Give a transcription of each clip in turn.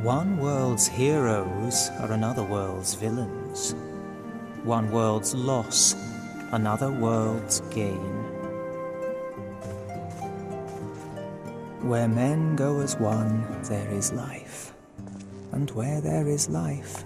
One world's heroes are another world's villains. One world's loss, another world's gain. Where men go as one, there is life. And where there is life,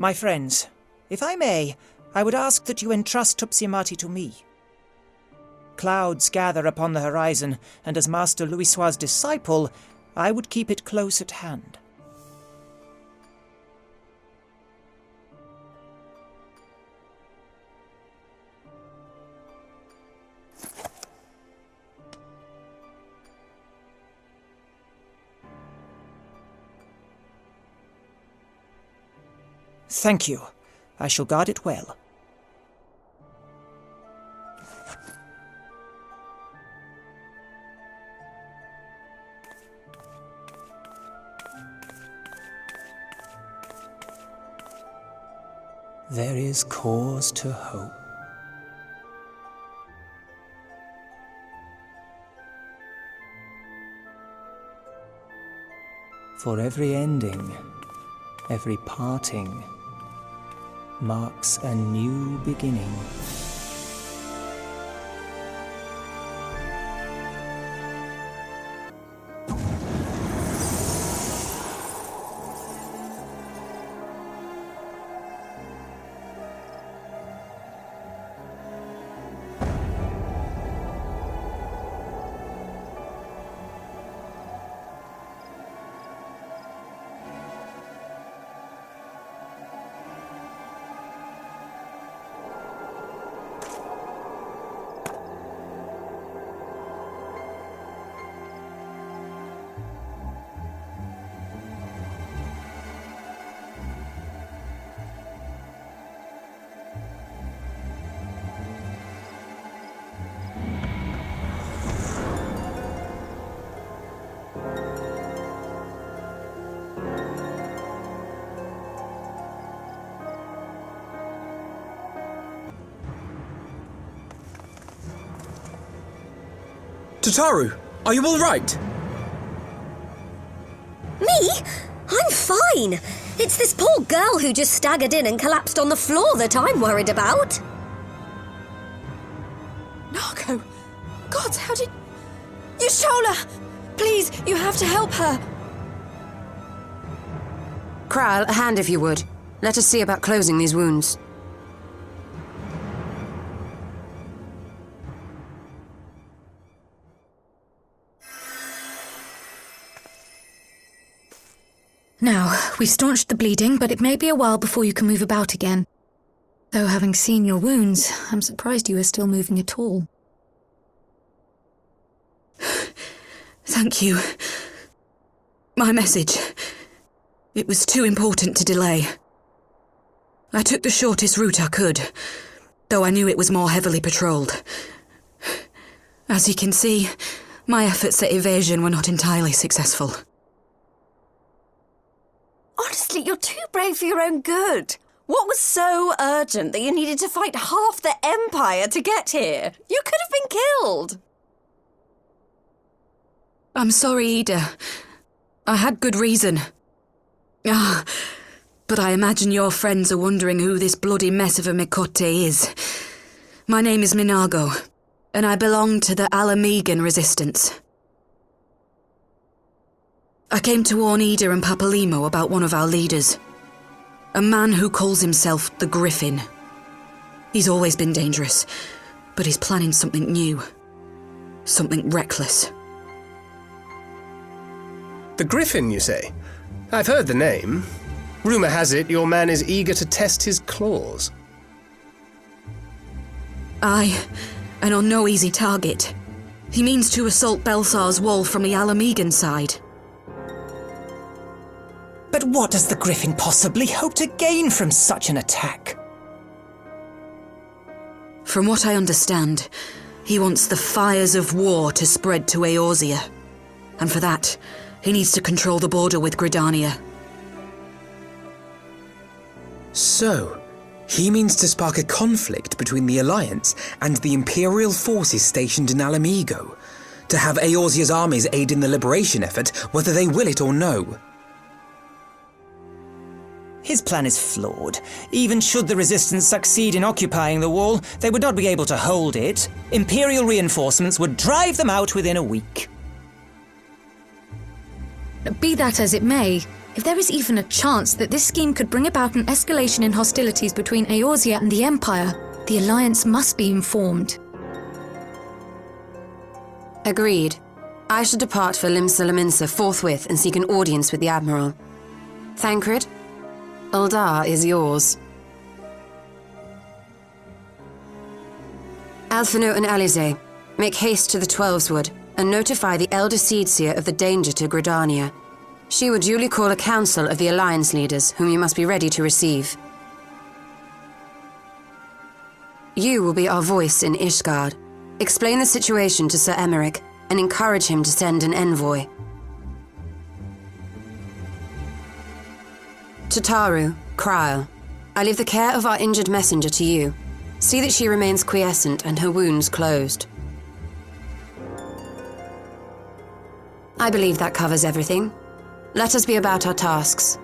My friends, if I may, I would ask that you entrust Tupsimati to me. Clouds gather upon the horizon, and as Master Louisoix's disciple, I would keep it close at hand. Thank you. I shall guard it well. there is cause to hope. For every ending, every parting, marks a new beginning. Tataru, are you all right? Me? I'm fine. It's this poor girl who just staggered in and collapsed on the floor that I'm worried about. Narco! God, how did... Yashola! Please, you have to help her. Kral, a hand if you would. Let us see about closing these wounds. Now, we've staunched the bleeding, but it may be a while before you can move about again. Though having seen your wounds, I'm surprised you are still moving at all. Thank you. My message. It was too important to delay. I took the shortest route I could, though I knew it was more heavily patrolled. As you can see, my efforts at evasion were not entirely successful. Honestly, you're too brave for your own good. What was so urgent that you needed to fight half the Empire to get here? You could have been killed. I'm sorry, Ida. I had good reason. But I imagine your friends are wondering who this bloody mess of a Mikote is. My name is Minago, and I belong to the Alamegan resistance. I came to warn Ida and Papalimo about one of our leaders. A man who calls himself the Griffin. He's always been dangerous, but he's planning something new. Something reckless. The Griffin, you say? I've heard the name. Rumour has it your man is eager to test his claws. Aye, and on no easy target. He means to assault Belsar's wall from the Alamegan side. But what does the Griffin possibly hope to gain from such an attack? From what I understand, He wants the fires of war to spread to Eorzea. And for that, he needs to control the border with Gridania. So, he means to spark a conflict between the Alliance and the Imperial forces stationed in Alamigo, to have Eorzea's armies aid in the liberation effort, whether they will it or no. His plan is flawed. Even should the Resistance succeed in occupying the wall, they would not be able to hold it. Imperial reinforcements would drive them out within a week. Be that as it may, if there is even a chance that this scheme could bring about an escalation in hostilities between Eorzea and the Empire, the Alliance must be informed. Agreed. I shall depart for Limsa forthwith and seek an audience with the Admiral. Thancred, Uldar is yours. Alphino and Alize, make haste to the Twelveswood and notify the Elder Seedseer of the danger to Gridania. She will duly call a council of the Alliance leaders, whom you must be ready to receive. You will be our voice in Ishgard. Explain the situation to Sir Emeric and encourage him to send an envoy. To Taru, Kryl, I leave the care of our injured messenger to you. See that she remains quiescent and her wounds closed. I believe that covers everything. Let us be about our tasks.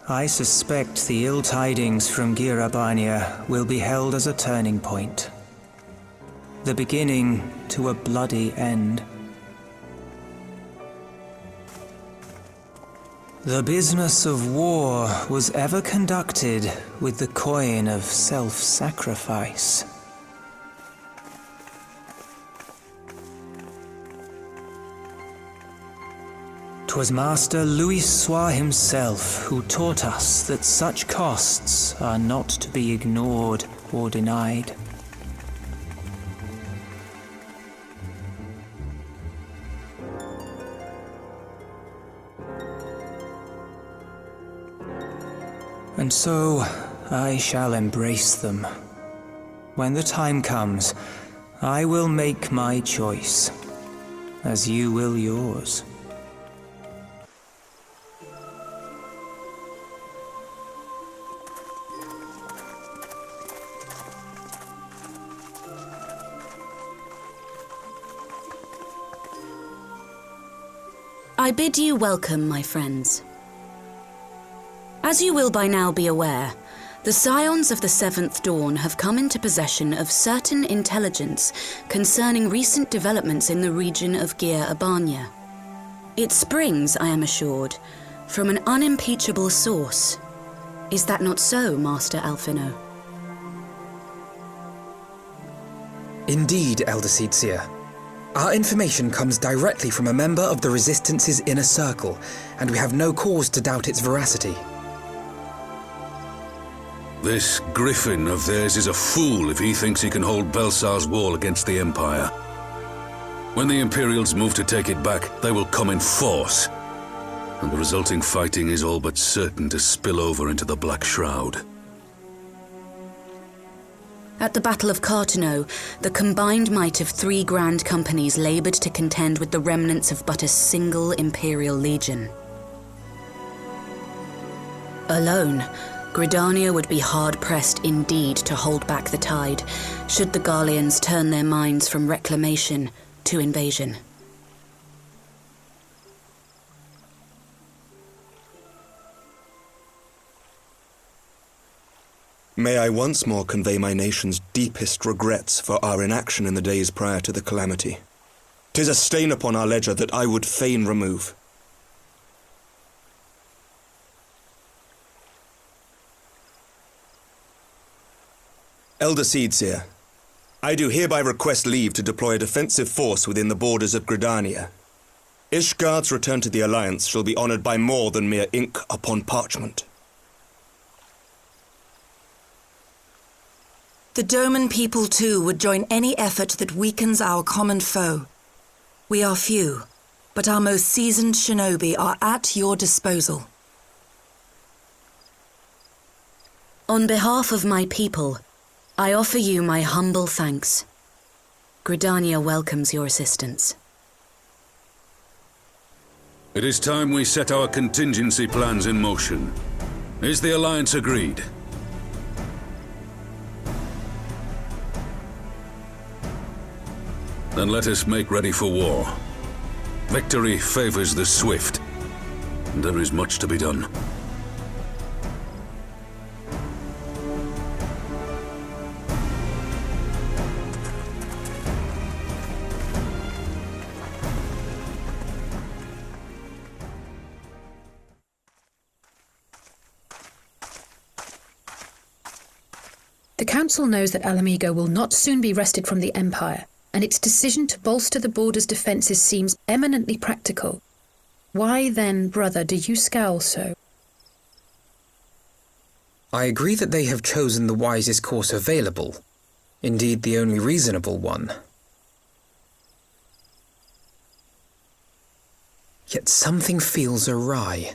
I suspect the ill tidings from Girabania will be held as a turning point. The beginning to a bloody end. The business of war was ever conducted with the coin of self-sacrifice. 'Twas Master Louis Soir himself who taught us that such costs are not to be ignored or denied. And so I shall embrace them. When the time comes, I will make my choice, as you will yours. I bid you welcome, my friends. As you will by now be aware, the Scions of the Seventh Dawn have come into possession of certain intelligence concerning recent developments in the region of Gyr Abania. It springs, I am assured, from an unimpeachable source. Is that not so, Master Alphino? Indeed, Elder Seedseer. Our information comes directly from a member of the Resistance's inner circle, and we have no cause to doubt its veracity. This griffin of theirs is a fool if he thinks he can hold Belsar's wall against the Empire. When the Imperials move to take it back, they will come in force, and the resulting fighting is all but certain to spill over into the Black Shroud. At the Battle of Cartano, the combined might of 3 grand companies laboured to contend with the remnants of but a single Imperial legion. Alone, Gridania would be hard-pressed indeed to hold back the tide, should the Garleans turn their minds from reclamation to invasion. May I once more convey my nation's deepest regrets for our inaction in the days prior to the calamity. 'Tis a stain upon our ledger that I would fain remove. Elder Seedseer, I do hereby request leave to deploy a defensive force within the borders of Gridania. Ishgard's return to the Alliance shall be honoured by more than mere ink upon parchment. The Doman people, too, would join any effort that weakens our common foe. We are few, but our most seasoned shinobi are at your disposal. On behalf of my people, I offer you my humble thanks. Gridania welcomes your assistance. It is time we set our contingency plans in motion. Is the Alliance agreed? Then let us make ready for war. Victory favors the swift, and there is much to be done. The Council knows that Alamigo will not soon be wrested from the Empire, and its decision to bolster the border's defences seems eminently practical. Why then, brother, do you scowl so? I agree that they have chosen the wisest course available. Indeed, the only reasonable one. Yet something feels awry.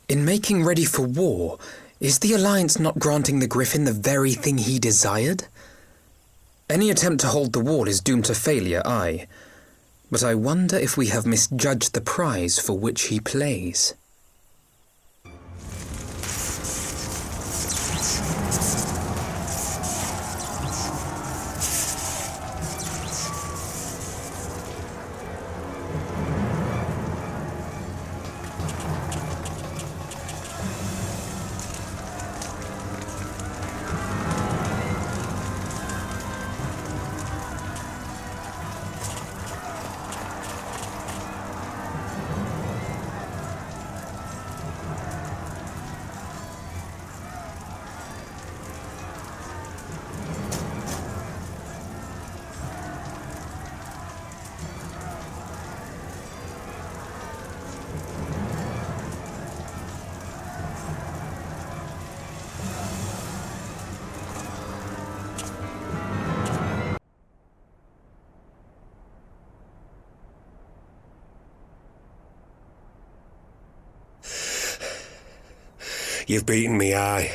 In making ready for war, is the Alliance not granting the Griffin the very thing he desired? Any attempt to hold the wall is doomed to failure, aye. But I wonder if we have misjudged the prize for which he plays. You've beaten me, aye.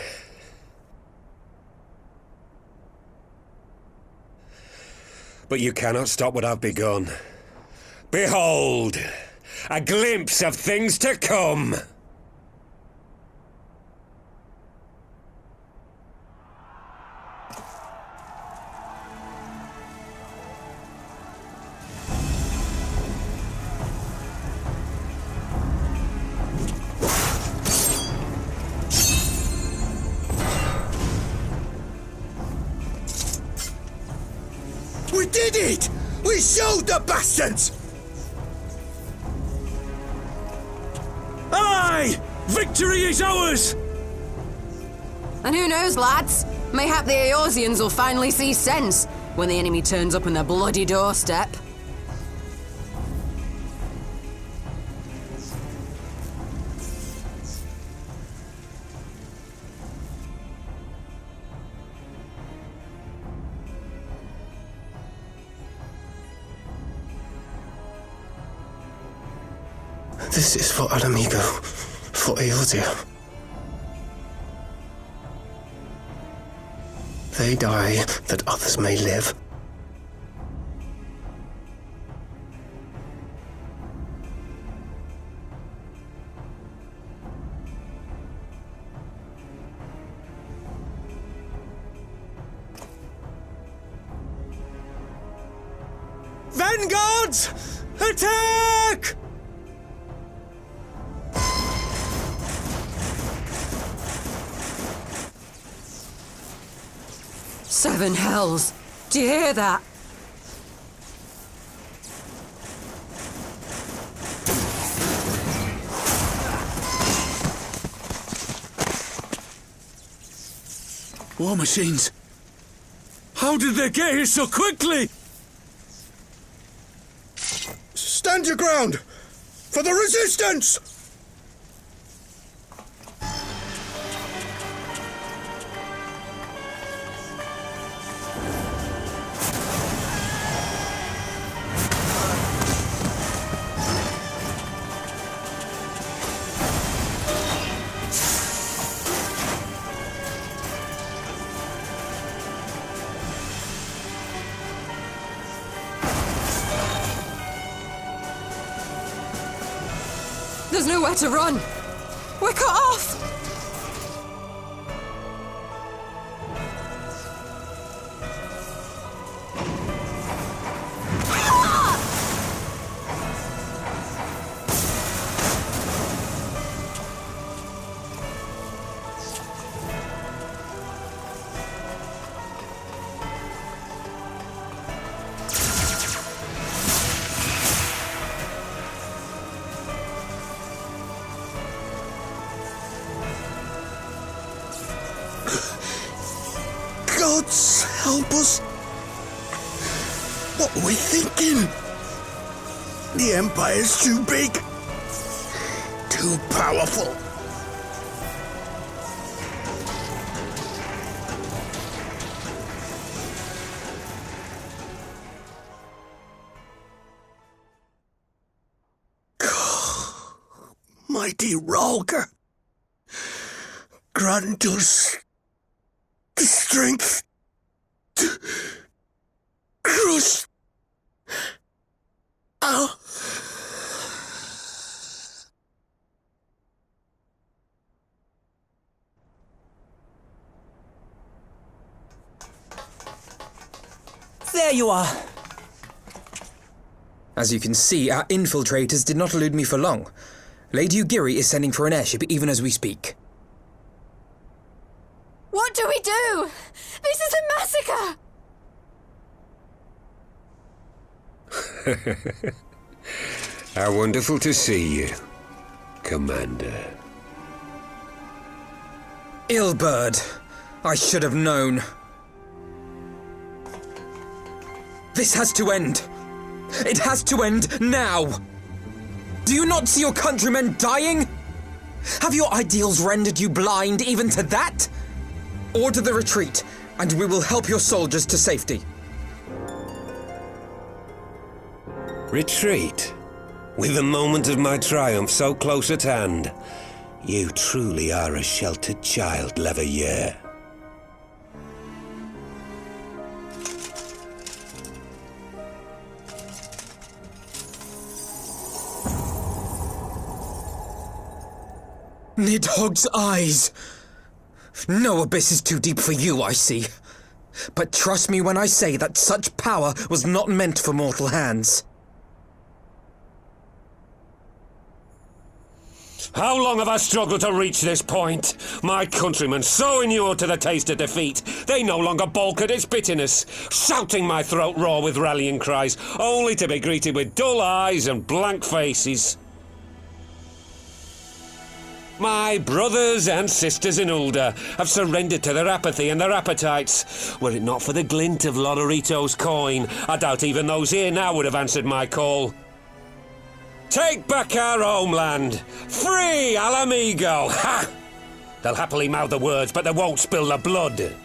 But you cannot stop what I've begun. Behold, a glimpse of things to come. We did it! We showed the bastards! Aye! Victory is ours! And who knows, lads? Mayhap the Eorzeans will finally see sense when the enemy turns up on their bloody doorstep. This is for Alamigo, for Eorzea. They die that others may live. Vanguards! Attack! 7 hells! Do you hear that? War machines! How did they get here so quickly? Stand your ground! For the resistance! There's nowhere to run. We're cut off. Gods help us. What were we thinking? The Empire's too big. Too powerful. Mighty Rhalgr, grant us the strength to crush our... There you are. As you can see, our infiltrators did not elude me for long. Lady Ugiri is sending for an airship even as we speak. What do we do? This is a massacre! How wonderful to see you, Commander. Ill-bird. I should have known. This has to end. It has to end now. Do you not see your countrymen dying? Have your ideals rendered you blind even to that? Order the retreat, and we will help your soldiers to safety. Retreat? With the moment of my triumph so close at hand? You truly are a sheltered child, Leveilleur. Nidhogg's eyes. No abyss is too deep for you, I see. But trust me when I say that such power was not meant for mortal hands. How long have I struggled to reach this point? My countrymen, so inured to the taste of defeat, they no longer balk at its bitterness, shouting my throat raw with rallying cries, only to be greeted with dull eyes and blank faces. My brothers and sisters in Ulda have surrendered to their apathy and their appetites. Were it not for the glint of Lodorito's coin, I doubt even those here now would have answered my call. Take back our homeland! Free Alamigo! Ha! They'll happily mouth the words, but they won't spill the blood.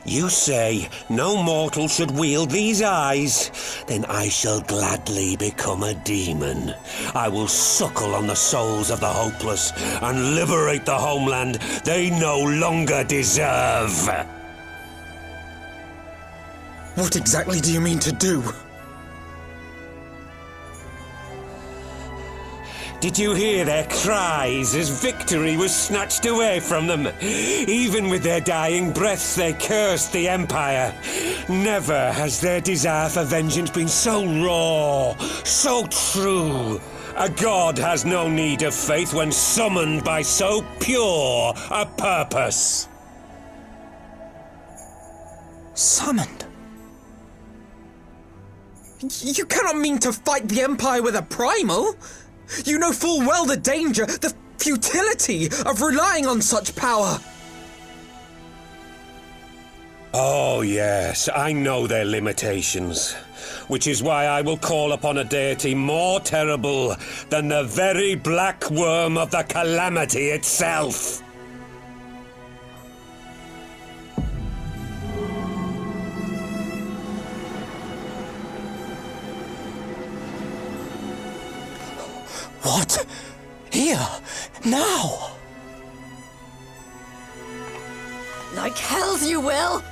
You say no mortal should wield these eyes? Then I shall gladly become a demon. I will suckle on the souls of the hopeless and liberate the homeland they no longer deserve. What exactly do you mean to do? Did you hear their cries as victory was snatched away from them? Even with their dying breaths, they cursed the Empire. Never has their desire for vengeance been so raw, so true. A god has no need of faith when summoned by so pure a purpose. Summoned? You cannot mean to fight the Empire with a primal! You know full well the danger, the futility of relying on such power. Oh yes, I know their limitations, which is why I will call upon a deity more terrible than the very black worm of the calamity itself. What? Here? Now? Like hells you will!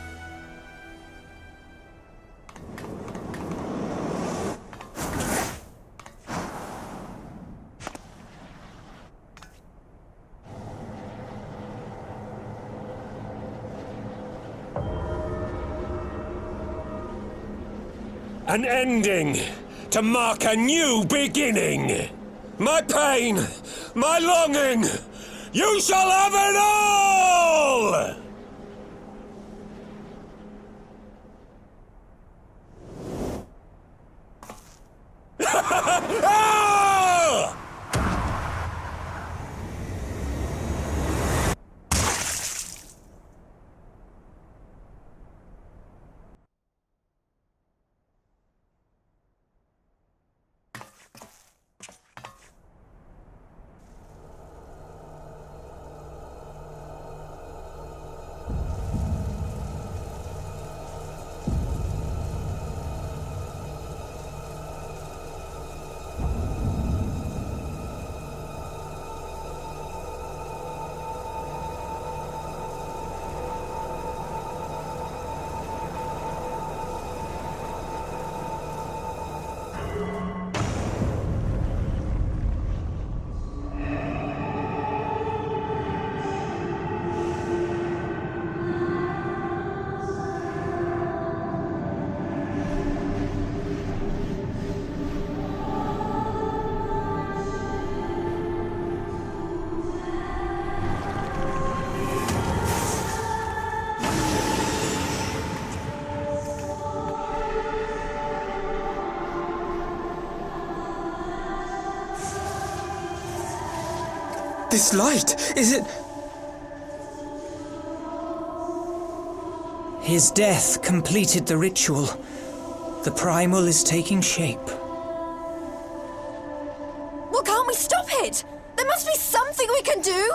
An ending to mark a new beginning. My pain, my longing, you shall have it all! Ah! This light, is it... His death completed the ritual. The primal is taking shape. Well, can't we stop it? There must be something we can do!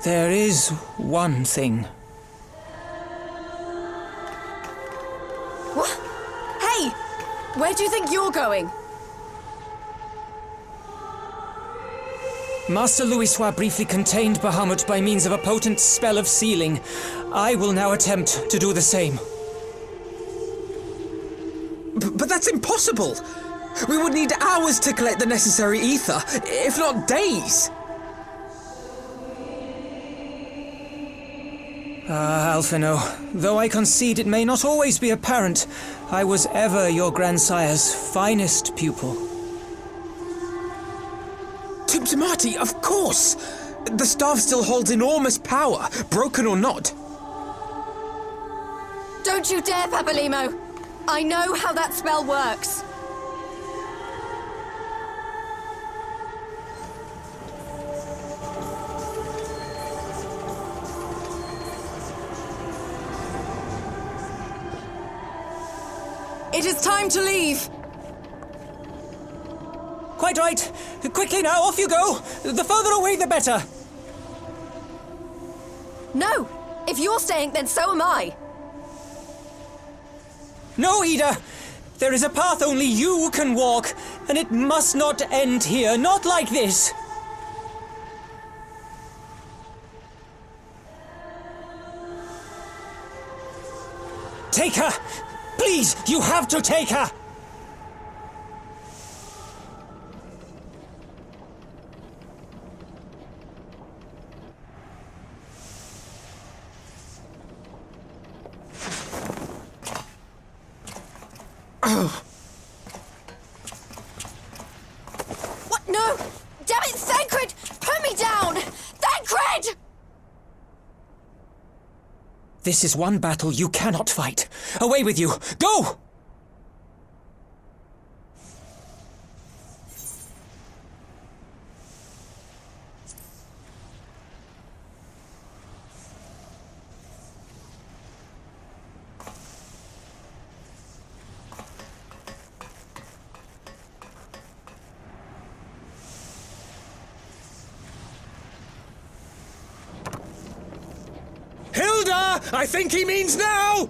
There is one thing. What? Hey! Where do you think you're going? Master Louisoix briefly contained Bahamut by means of a potent spell of sealing. I will now attempt to do the same. But that's impossible! We would need hours to collect the necessary ether, if not days! Ah, Alphino, though I concede it may not always be apparent, I was ever your grandsire's finest pupil. Tuptimati, of course! The staff still holds enormous power, broken or not. Don't you dare, Papalimo! I know how that spell works. It is time to leave. Quite right. Quickly now, off you go. The further away, the better. No! If you're staying, then so am I. No, Ida! There is a path only you can walk, and it must not end here, not like this! Take her! Please, you have to take her! What? No! Damn it, Thancred! Put me down! Thancred! This is one battle you cannot fight. Away with you! Go! Hilda! I think he means now!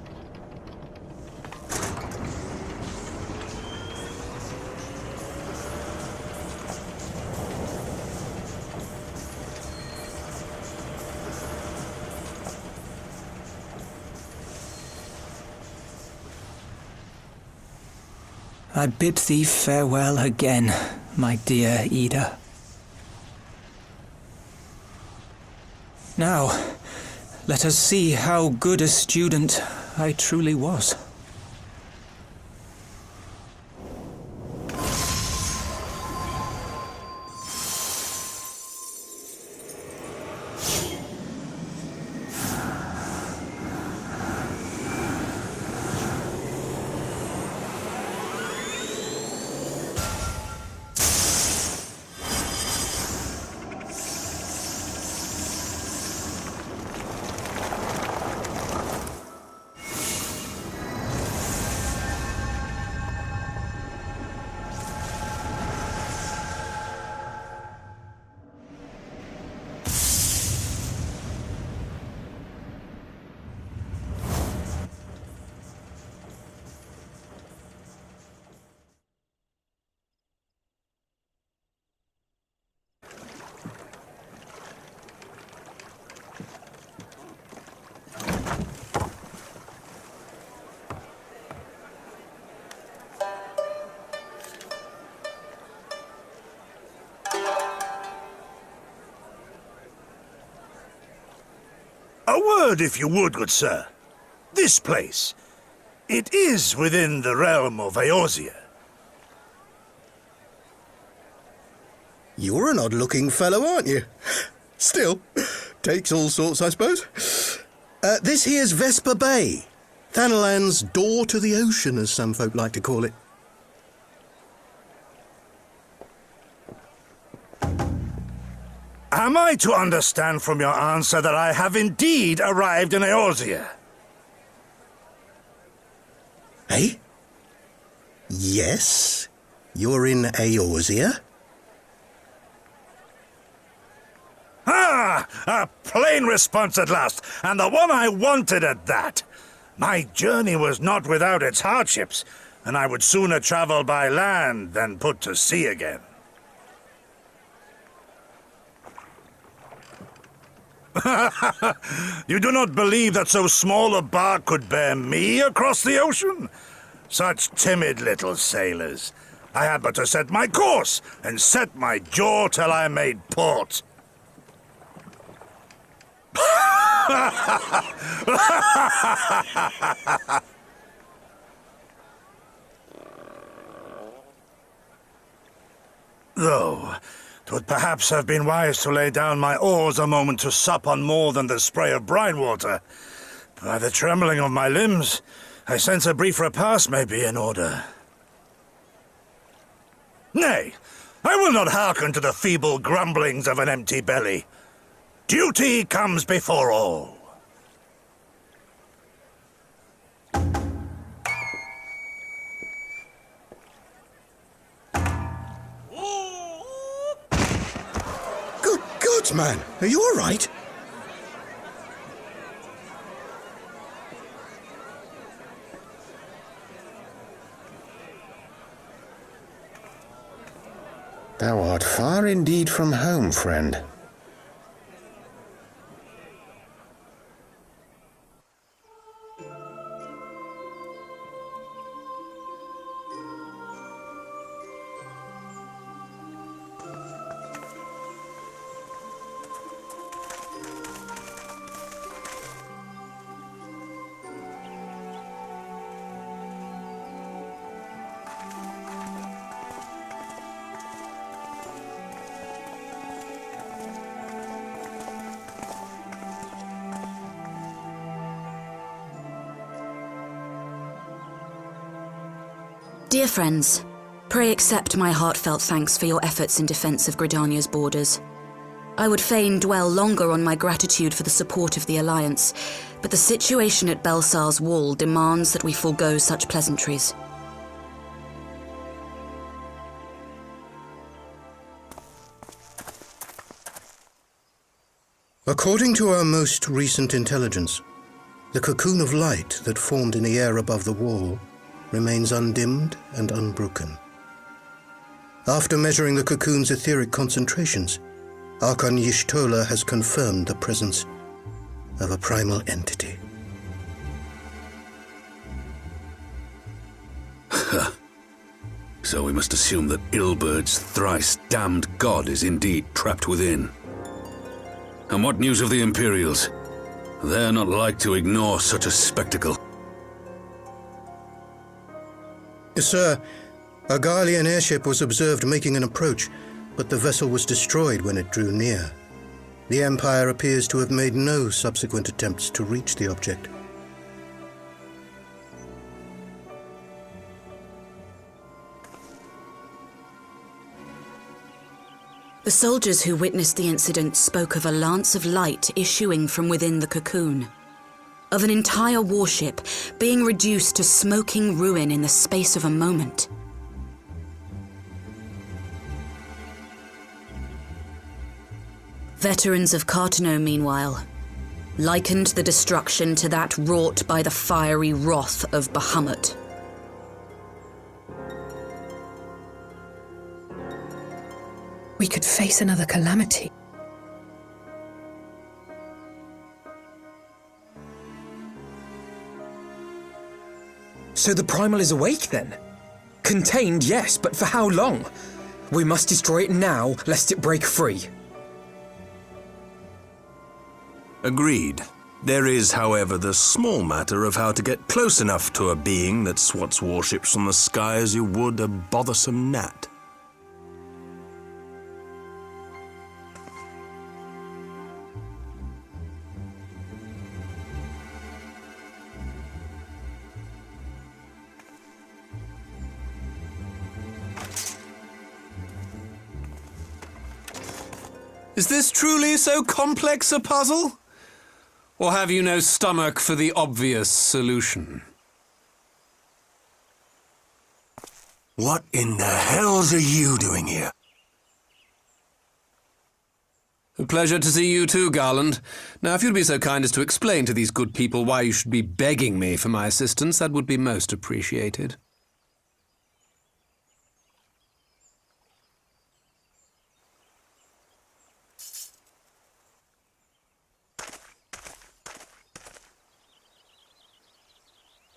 I bid thee farewell again, my dear Ida. Now, let us see how good a student I truly was. A word, if you would, good sir. This place, it is within the realm of Eorzea. You're an odd-looking fellow, aren't you? Still, takes all sorts, I suppose. This here's Vesper Bay, Thanalan's door to the ocean, as some folk like to call it. Am I to understand from your answer that I have indeed arrived in Eorzea? Eh? Yes, you're in Eorzea. Ah! A plain response at last, and the one I wanted at that. My journey was not without its hardships, and I would sooner travel by land than put to sea again. You do not believe that so small a bark could bear me across the ocean? Such timid little sailors. I had but to set my course and set my jaw till I made port. Though, 'twould perhaps have been wise to lay down my oars a moment to sup on more than the spray of brine water. By the trembling of my limbs, I sense a brief repast may be in order. Nay, I will not hearken to the feeble grumblings of an empty belly. Duty comes before all. Good God, man, are you all right? Thou art far indeed from home, friend. Dear friends, pray accept my heartfelt thanks for your efforts in defence of Gridania's borders. I would fain dwell longer on my gratitude for the support of the Alliance, but the situation at Belsar's Wall demands that we forego such pleasantries. According to our most recent intelligence, the cocoon of light that formed in the air above the wall remains undimmed and unbroken. After measuring the cocoon's etheric concentrations, Archon Y'shtola has confirmed the presence of a primal entity. So we must assume that Ilbert's thrice damned god is indeed trapped within. And what news of the Imperials? They're not like to ignore such a spectacle. Sir, a Garlean airship was observed making an approach, but the vessel was destroyed when it drew near. The Empire appears to have made no subsequent attempts to reach the object. The soldiers who witnessed the incident spoke of a lance of light issuing from within the cocoon, of an entire warship being reduced to smoking ruin in the space of a moment. Veterans of Cartano, meanwhile, likened the destruction to that wrought by the fiery wrath of Bahamut. We could face another calamity. So the Primal is awake then? Contained, yes, but for how long? We must destroy it now, lest it break free. Agreed. There is, however, the small matter of how to get close enough to a being that swats warships from the sky as you would a bothersome gnat. Is this truly so complex a puzzle? Or have you no stomach for the obvious solution? What in the hells are you doing here? A pleasure to see you too, Garland. Now, if you'd be so kind as to explain to these good people why you should be begging me for my assistance, that would be most appreciated.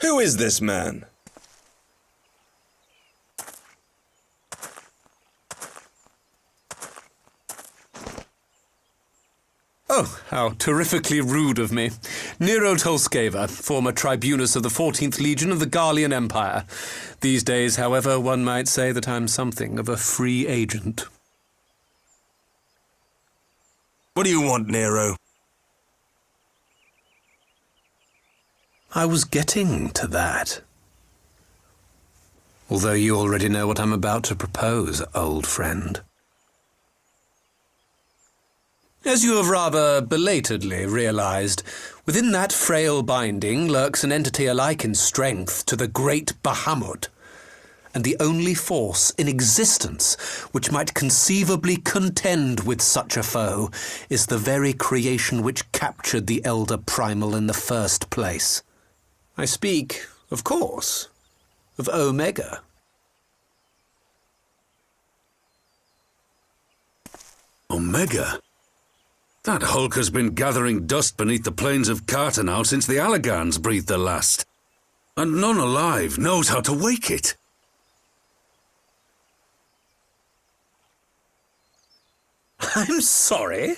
Who is this man? Oh, how terrifically rude of me. Nero Tolskeva, former tribunus of the 14th Legion of the Garlean Empire. These days, however, one might say that I'm something of a free agent. What do you want, Nero? I was getting to that. Although you already know what I'm about to propose, old friend. As you have rather belatedly realized, within that frail binding lurks an entity alike in strength to the great Bahamut, and the only force in existence which might conceivably contend with such a foe is the very creation which captured the Elder Primal in the first place. I speak, of course, of Omega. Omega? That hulk has been gathering dust beneath the plains of Cartano since the Allagans breathed their last. And none alive knows how to wake it. I'm sorry.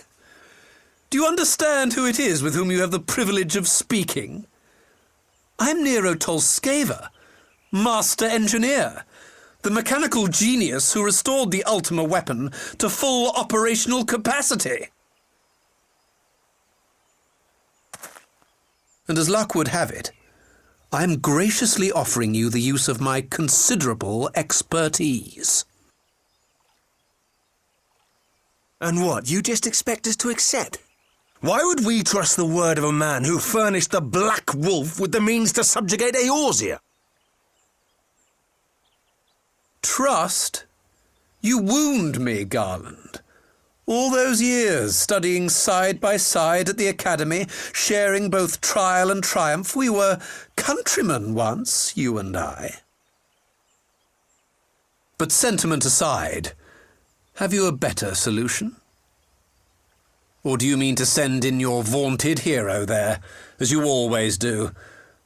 Do you understand who it is with whom you have the privilege of speaking? I'm Nero Tolskeva, Master Engineer, the mechanical genius who restored the Ultima weapon to full operational capacity. And as luck would have it, I am graciously offering you the use of my considerable expertise. And what, you just expect us to accept? Why would we trust the word of a man who furnished the Black Wolf with the means to subjugate Eorzea? Trust? You wound me, Garland. All those years, studying side by side at the Academy, sharing both trial and triumph, we were countrymen once, you and I. But sentiment aside, have you a better solution? Or do you mean to send in your vaunted hero there, as you always do,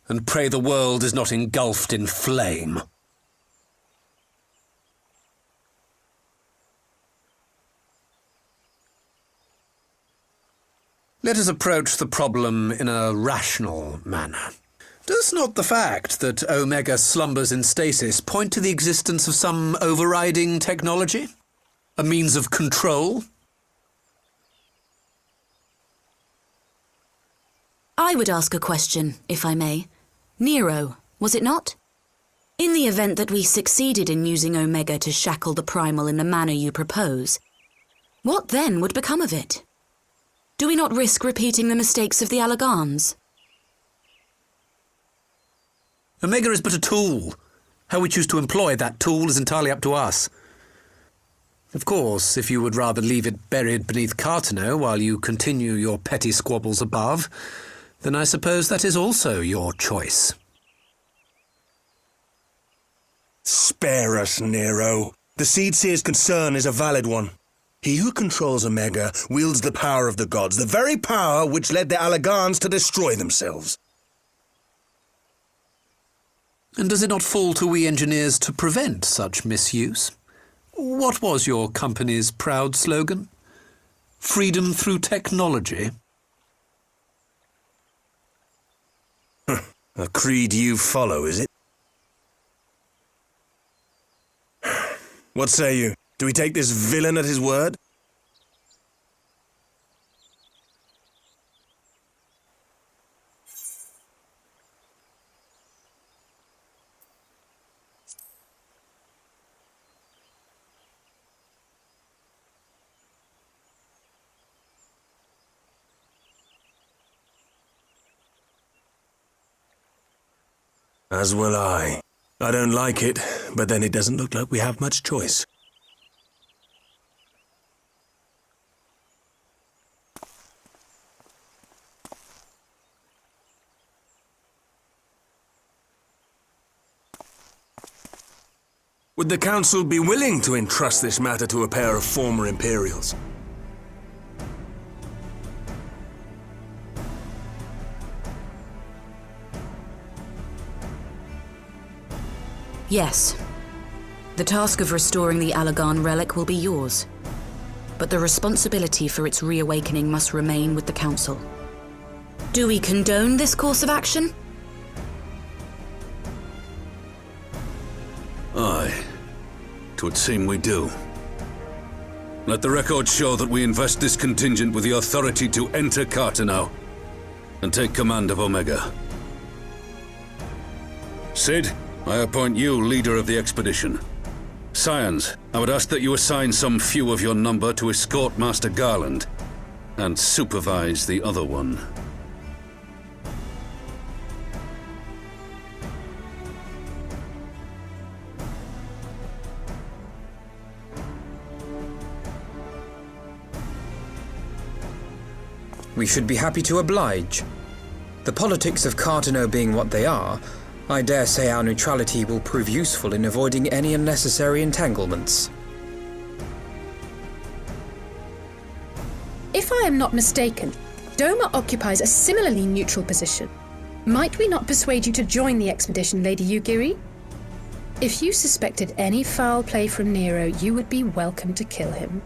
and pray the world is not engulfed in flame? Let us approach the problem in a rational manner. Does not the fact that Omega slumbers in stasis point to the existence of some overriding technology? A means of control? I would ask a question, if I may. Nero, was it not? In the event that we succeeded in using Omega to shackle the primal in the manner you propose, what then would become of it? Do we not risk repeating the mistakes of the Alagans? Omega is but a tool. How we choose to employ that tool is entirely up to us. Of course, if you would rather leave it buried beneath Cartano while you continue your petty squabbles above, then I suppose that is also your choice. Spare us, Nero. The Seedseer's concern is a valid one. He who controls Omega wields the power of the gods, the very power which led the Alagans to destroy themselves. And does it not fall to we engineers to prevent such misuse? What was your company's proud slogan? Freedom through technology? A creed you follow, is it? What say you? Do we take this villain at his word? As will I. I don't like it, but then it doesn't look like we have much choice. Would the Council be willing to entrust this matter to a pair of former Imperials? Yes. The task of restoring the Alagan relic will be yours. But the responsibility for its reawakening must remain with the Council. Do we condone this course of action? Aye. 'Twould seem we do. Let the record show that we invest this contingent with the authority to enter Cartano and take command of Omega. Sid, I appoint you leader of the expedition. Scions, I would ask that you assign some few of your number to escort Master Garland and supervise the other one. We should be happy to oblige. The politics of Cartano being what they are, I dare say our neutrality will prove useful in avoiding any unnecessary entanglements. If I am not mistaken, Doma occupies a similarly neutral position. Might we not persuade you to join the expedition, Lady Yugiri? If you suspected any foul play from Nero, you would be welcome to kill him.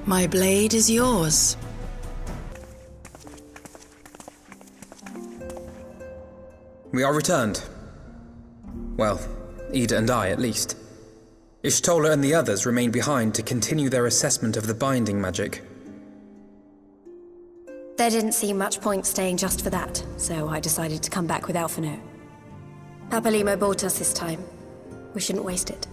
My blade is yours. We are returned. Well, Ida and I, at least. Ishtola and the others remain behind to continue their assessment of the binding magic. There didn't seem much point staying just for that, so I decided to come back with Alphino. Papalimo bought us this time. We shouldn't waste it.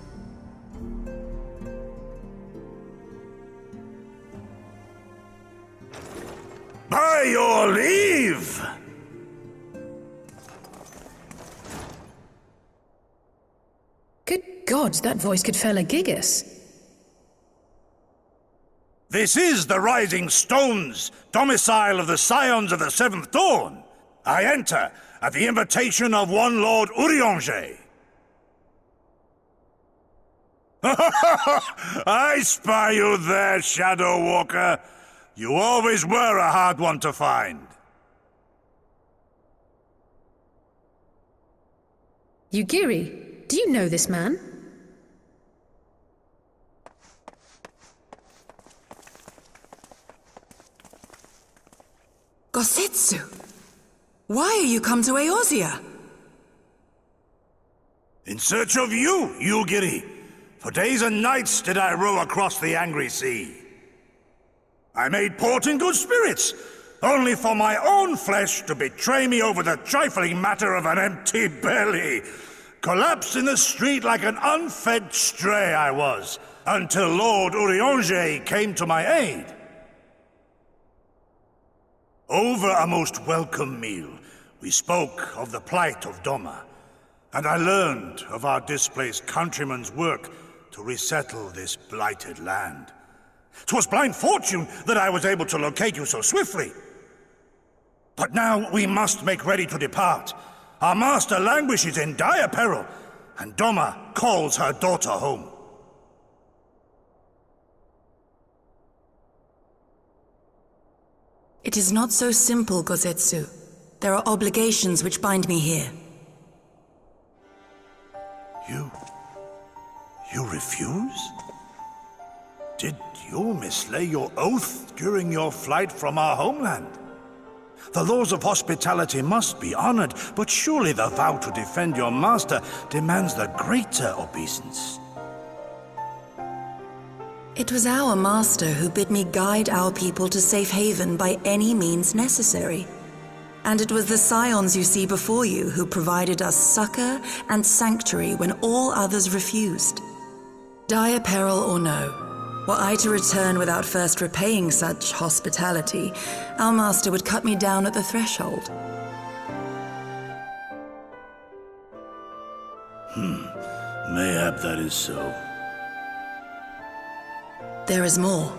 By your leave! Good gods, that voice could fell a gigas. This is the Rising Stones, domicile of the Scions of the Seventh Dawn. I enter at the invitation of one Lord Urianger. I spy you there, Shadow Walker. You always were a hard one to find. Yugiri, do you know this man? Gosetsu! Why are you come to Eorzea? In search of you, Yugiri. For days and nights did I row across the angry sea. I made port in good spirits, only for my own flesh to betray me over the trifling matter of an empty belly. Collapsed in the street like an unfed stray I was, until Lord Urianger came to my aid. Over a most welcome meal, we spoke of the plight of Doma, and I learned of our displaced countrymen's work to resettle this blighted land. 'Twas blind fortune that I was able to locate you so swiftly. But now we must make ready to depart. Our master languishes in dire peril, and Doma calls her daughter home. It is not so simple, Gosetsu. There are obligations which bind me here. You refuse? Did you mislay your oath during your flight from our homeland? The laws of hospitality must be honored, but surely the vow to defend your master demands the greater obeisance. It was our master who bid me guide our people to safe haven by any means necessary. And it was the scions you see before you who provided us succor and sanctuary when all others refused. Dire peril or no, were I to return without first repaying such hospitality, our master would cut me down at the threshold. Mayhap that is so. There is more.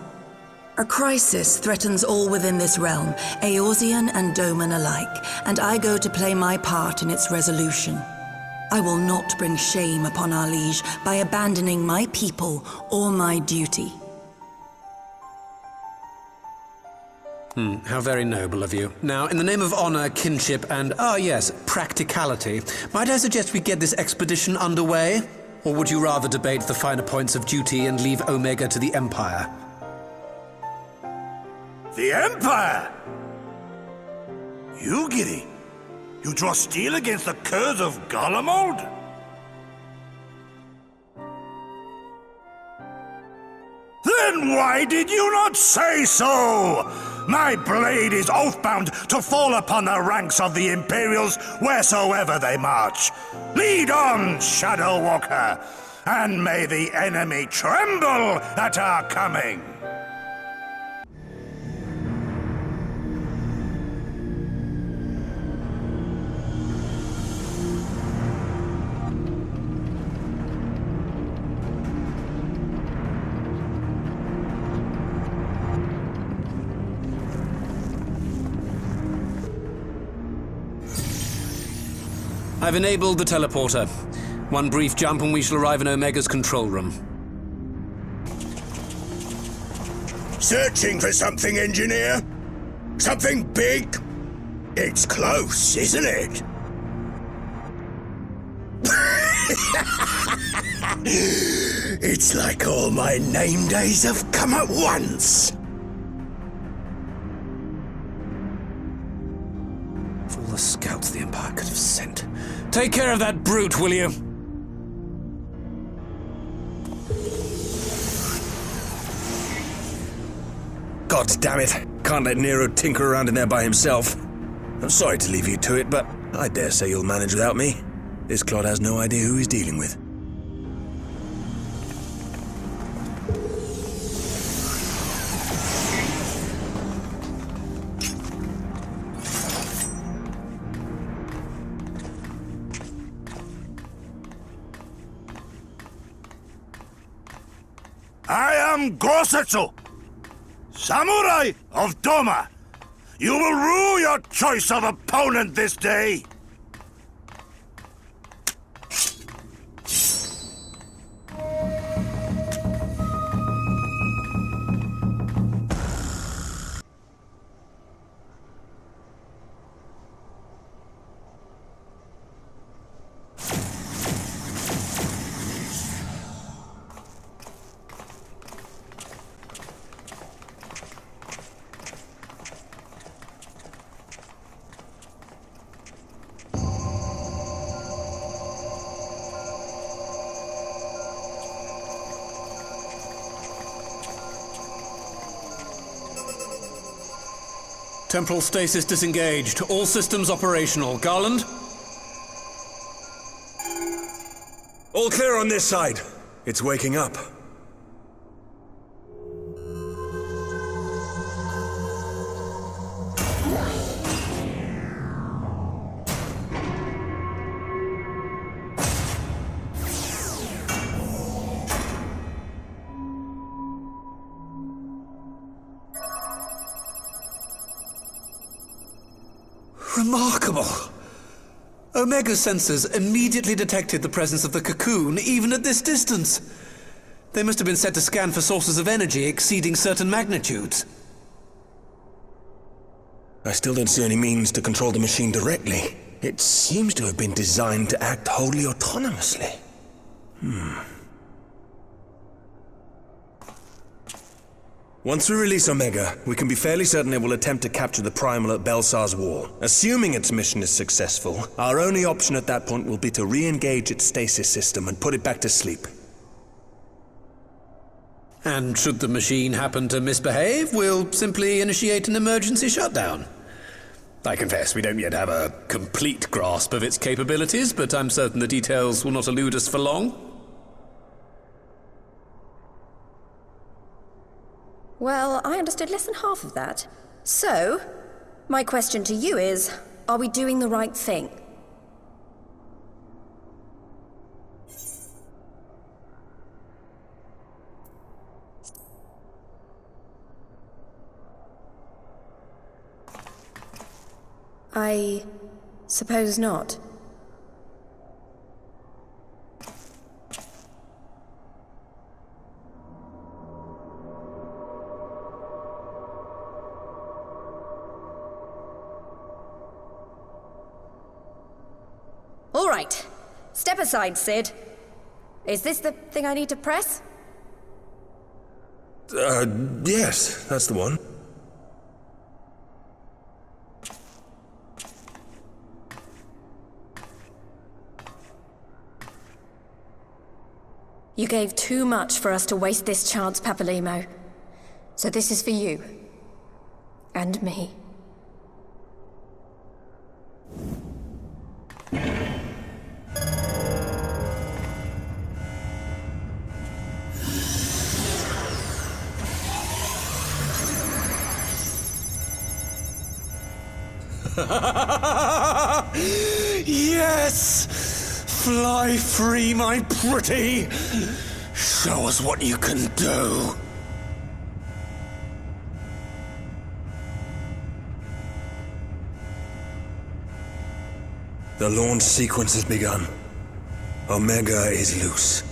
A crisis threatens all within this realm, Eorzean and Doman alike, and I go to play my part in its resolution. I will not bring shame upon our liege by abandoning my people or my duty. How very noble of you. Now, in the name of honor, kinship, and, practicality, might I suggest we get this expedition underway? Or would you rather debate the finer points of duty and leave Omega to the Empire? The Empire? Yugiri, you draw steel against the curse of Garlemald? Then why did you not say so? My blade is oath-bound to fall upon the ranks of the Imperials wheresoever they march. Lead on, Shadow Walker, and may the enemy tremble at our coming. I've enabled the teleporter. One brief jump and we shall arrive in Omega's control room. Searching for something, engineer? Something big? It's close, isn't it? It's like all my name days have come at once. For all the scouts the Empire could have sent. Take care of that brute, will you? God damn it. Can't let Nero tinker around in there by himself. I'm sorry to leave you to it, but I dare say you'll manage without me. This clod has no idea who he's dealing with. I am Gosetsu, Samurai of Doma. You will rue your choice of opponent this day. Temporal stasis disengaged. All systems operational. Garland? All clear on this side. It's waking up. Remarkable! Omega sensors immediately detected the presence of the cocoon, even at this distance. They must have been set to scan for sources of energy exceeding certain magnitudes. I still don't see any means to control the machine directly. It seems to have been designed to act wholly autonomously. Once we release Omega, we can be fairly certain it will attempt to capture the Primal at Belsar's Wall. Assuming its mission is successful, our only option at that point will be to re-engage its stasis system and put it back to sleep. And should the machine happen to misbehave, we'll simply initiate an emergency shutdown. I confess we don't yet have a complete grasp of its capabilities, but I'm certain the details will not elude us for long. Well, I understood less than half of that. So, my question to you is, are we doing the right thing? I suppose not. All right. Step aside, Sid. Is this the thing I need to press? Yes, that's the one. You gave too much for us to waste this chance, Papalimo. So this is for you. And me. Yes! Fly free, my pretty! Show us what you can do! The launch sequence has begun. Omega is loose.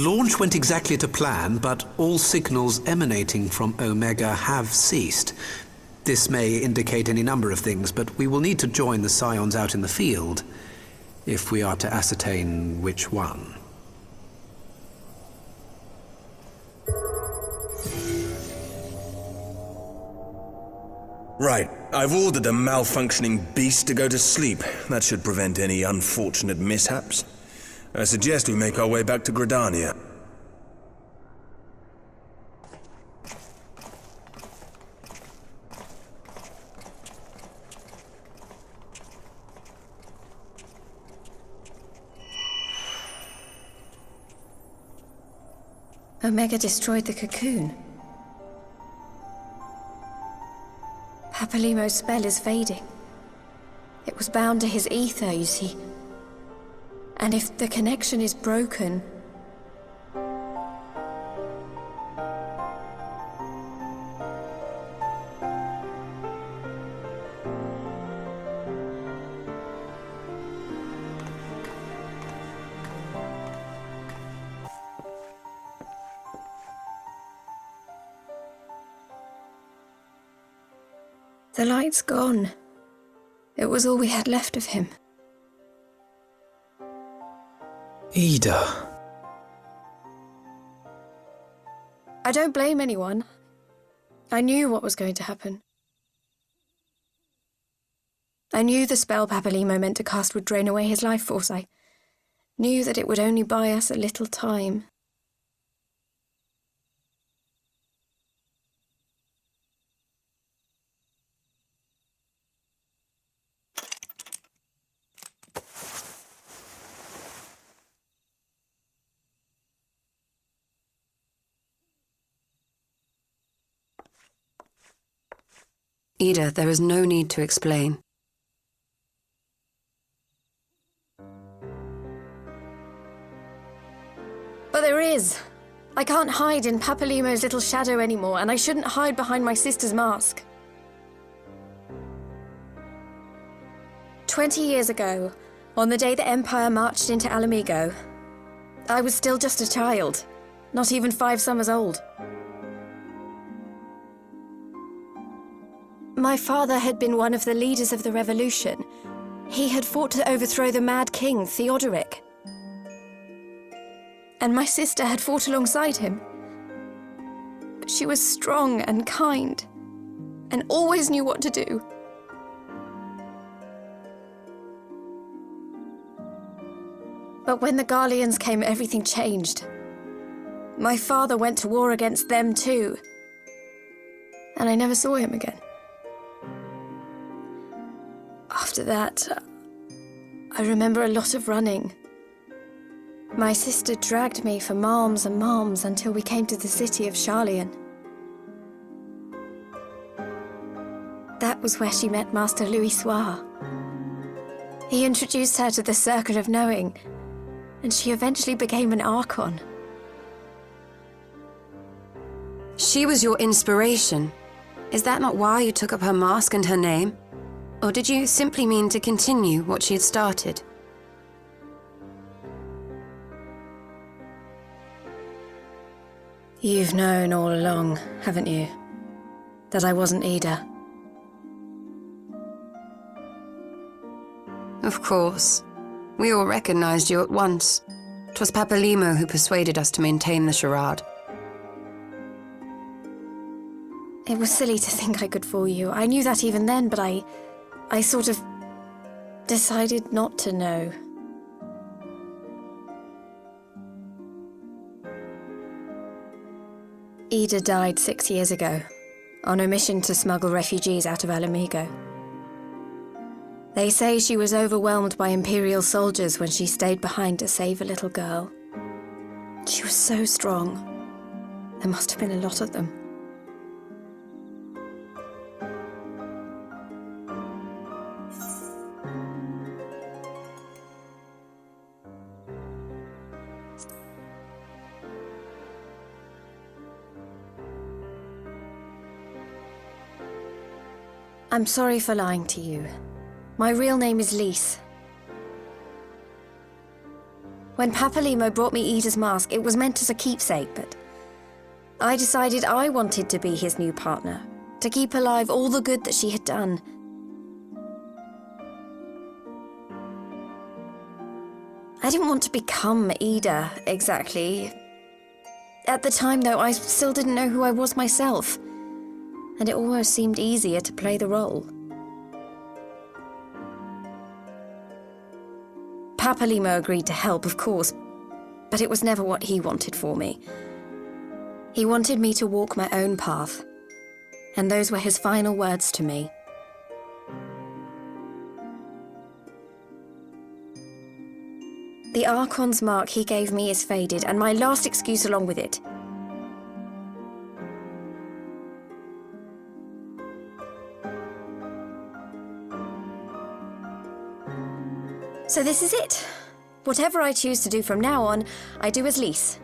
launch went exactly to plan, but all signals emanating from Omega have ceased. This may indicate any number of things, but we will need to join the Scions out in the field if we are to ascertain which one. Right. I've ordered the malfunctioning beast to go to sleep. That should prevent any unfortunate mishaps. I suggest we make our way back to Gridania. Omega destroyed the cocoon. Papalimo's spell is fading. It was bound to his ether, you see. And if the connection is broken... The light's gone. It was all we had left of him. Ida. I don't blame anyone. I knew what was going to happen. I knew the spell Papalimo meant to cast would drain away his life force. I knew that it would only buy us a little time. Ida, there is no need to explain. But there is. I can't hide in Papalimo's little shadow anymore, and I shouldn't hide behind my sister's mask. 20 years ago, on the day the Empire marched into Alamigo, I was still just a child, not even 5 summers old. My father had been one of the leaders of the revolution. He had fought to overthrow the Mad King, Theodoric. And my sister had fought alongside him. But she was strong and kind, and always knew what to do. But when the Garleans came, everything changed. My father went to war against them too, and I never saw him again. After that, I remember a lot of running. My sister dragged me for miles and miles until we came to the city of Sharlayan. That was where she met Master Louisoix. He introduced her to the Circle of Knowing, and she eventually became an Archon. She was your inspiration. Is that not why you took up her mask and her name? Or did you simply mean to continue what she had started? You've known all along, haven't you? That I wasn't Ida. Of course. We all recognized you at once. 'Twas Papalimo who persuaded us to maintain the charade. It was silly to think I could fool you. I knew that even then, but I sort of decided not to know. Ida died 6 years ago, on a mission to smuggle refugees out of Alamigo. They say she was overwhelmed by Imperial soldiers when she stayed behind to save a little girl. She was so strong. There must have been a lot of them. I'm sorry for lying to you. My real name is Lise. When Papalimo brought me Ida's mask, it was meant as a keepsake, but I decided I wanted to be his new partner, to keep alive all the good that she had done. I didn't want to become Ida, exactly. At the time, though, I still didn't know who I was myself, and it almost seemed easier to play the role. Papalimo agreed to help, of course, but it was never what he wanted for me. He wanted me to walk my own path, and those were his final words to me. The Archon's mark he gave me is faded, and my last excuse along with it. So this is it. Whatever I choose to do from now on, I do as Lys.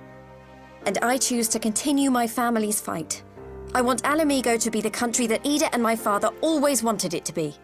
And I choose to continue my family's fight. I want Ala Mhigo to be the country that Ida and my father always wanted it to be.